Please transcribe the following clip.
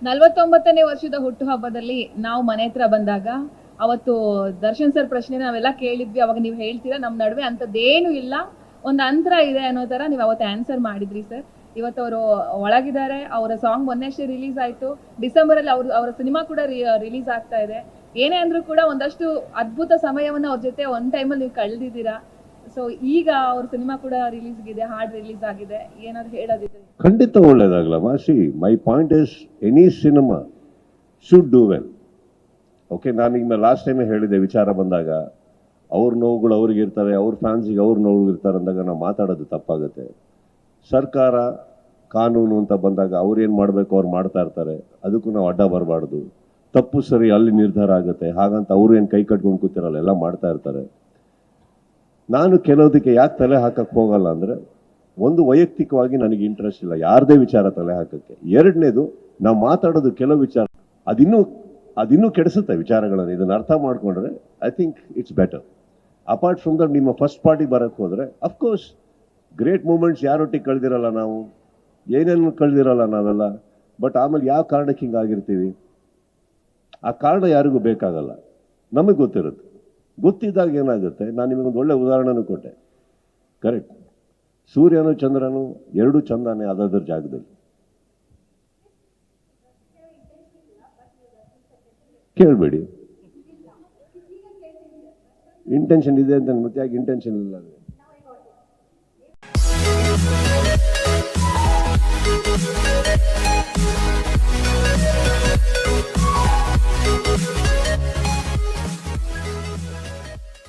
49ನೇ ವರ್ಷದ ಹುಟ್ಟುಹಬ್ಬದಲ್ಲಿ ನಾವು ಮನೆ ಹತ್ರ ಬಂದಾಗ ಅವತ್ತು ದರ್ಶನ್ ಸರ್ ಪ್ರಶ್ನೆ ನಾವೆಲ್ಲ ಕೇಳಿದ್ವಿ. ಅವಾಗ ನೀವು ಹೇಳ್ತೀರಾ ನಮ್ಮ ನಡುವೆ ಅಂಥದ್ದೇನು ಇಲ್ಲ, ಒಂದು ಅಂತರ ಇದೆ ಅನ್ನೋ ಥರ ನೀವು ಅವತ್ತು ಆನ್ಸರ್ ಮಾಡಿದ್ರಿ ಸರ್. ಇವತ್ತು ಅವರು ಒಳಗಿದ್ದಾರೆ. ಅವರ ಸಾಂಗ್ ಮೊನ್ನೆಷ್ಟೇ ರಿಲೀಸ್ ಆಯಿತು. ಡಿಸೆಂಬರಲ್ಲಿ ಅವರ ಸಿನಿಮಾ ಕೂಡ ರಿಲೀಸ್ ಆಗ್ತಾ ಇದೆ. ಏನೇ ಅಂದರೂ ಕೂಡ ಒಂದಷ್ಟು ಅದ್ಭುತ ಸಮಯವನ್ನು ಅವ್ರ ಜೊತೆ ಒಂದು ಟೈಮಲ್ಲಿ ನೀವು ಕಳೆದಿದ್ದೀರಾ. ಸೊ ಈಗ ಅವ್ರ ಸಿನಿಮಾ ಕೂಡ ರಿಲೀಸ್ಗಿದೆ, ಹಾಡು ರಿಲೀಸ್ ಆಗಿದೆ. ಏನಾದ್ರು ಹೇಳೋದಿದ್ರೆ? ಖಂಡಿತ ಒಳ್ಳೇದಾಗಲ್ಲ ಮಾಸಿ. My point is any cinema should do well. Okay, ನಾನು ಈಗ ಲಾಸ್ಟ್ ಟೈಮೇ ಹೇಳಿದೆ, ವಿಚಾರ ಬಂದಾಗ ಅವ್ರ ನೋವುಗಳು ಅವ್ರಿಗೆ ಇರ್ತವೆ, ಅವ್ರ ಫ್ಯಾನ್ಸಿಗೆ ಅವ್ರ ನೋವು ಇರ್ತಾರೆ ಅಂದಾಗ ನಾವು ಮಾತಾಡೋದು ತಪ್ಪಾಗುತ್ತೆ. ಸರ್ಕಾರ ಕಾನೂನು ಅಂತ ಬಂದಾಗ ಅವ್ರು ಏನು ಮಾಡಬೇಕು ಅವ್ರು ಮಾಡ್ತಾ ಇರ್ತಾರೆ, ಅದಕ್ಕೂ ನಾವು ಅಡ್ಡ ಬರಬಾರ್ದು. ತಪ್ಪು ಸರಿ ಅಲ್ಲಿ ನಿರ್ಧಾರ ಆಗುತ್ತೆ, ಹಾಗಂತ ಅವರು ಏನು ಕೈ ಕಟ್ಕೊಂಡು ಕೂತಿರಲ್ಲ, ಎಲ್ಲ ಮಾಡ್ತಾ ಇರ್ತಾರೆ. ನಾನು ಕೆಲವುದಕ್ಕೆ ಯಾಕೆ ತಲೆ ಹಾಕಕ್ಕೆ ಹೋಗಲ್ಲ ಅಂದರೆ, ಒಂದು ವೈಯಕ್ತಿಕವಾಗಿ ನನಗೆ ಇಂಟ್ರೆಸ್ಟ್ ಇಲ್ಲ ಯಾರದೇ ವಿಚಾರ ತಲೆ ಹಾಕಕ್ಕೆ. ಎರಡನೇದು, ನಾವು ಮಾತಾಡೋದು ಕೆಲವು ವಿಚಾರ ಅದಿನ್ನೂ ಕೆಡಿಸುತ್ತೆ ವಿಚಾರಗಳನ್ನು. ಇದನ್ನು ಅರ್ಥ ಮಾಡ್ಕೊಂಡ್ರೆ I think it's better. Apart from that, ನಿಮ್ಮ ಫಸ್ಟ್ ಪಾರ್ಟಿ ಬರೋಕ್ಕೆ ಹೋದರೆ ಅಫ್ಕೋರ್ಸ್ ಗ್ರೇಟ್ ಮೂಮೆಂಟ್ಸ್ ಯಾರೊಟ್ಟಿಗೆ ಕಳೆದಿರಲ್ಲ, ನಾವು ಏನೇನು ಕಳೆದಿರಲ್ಲ ನಾವೆಲ್ಲ. ಬಟ್ ಆಮೇಲೆ ಯಾವ ಕಾರಣಕ್ಕೆ ಹಿಂಗಾಗಿರ್ತೀವಿ, ಆ ಕಾರಣ ಯಾರಿಗೂ ಬೇಕಾಗಲ್ಲ, ನಮಗೆ ಗೊತ್ತಿರುತ್ತೆ. ಗೊತ್ತಿದ್ದಾಗ ಏನಾಗುತ್ತೆ, ನಾನು ನಿಮಗೊಂದು ಒಳ್ಳೆ ಉದಾಹರಣೆನೂ ಕೊಟ್ಟೆ. ಕರೆಕ್ಟ್, ಸೂರ್ಯನು ಚಂದ್ರನು ಎರಡೂ ಚಂದಾನೆ ಅದರ ಜಾಗದಲ್ಲಿ. ಕೇಳಬೇಡಿ, ಇಂಟೆನ್ಷನ್ ಇದೆ ಅಂತ ಮತ್ತೆ ಯಾಕೆ ಇಂಟೆನ್ಷನ್ ಇಲ್ಲ ಅಂದರೆ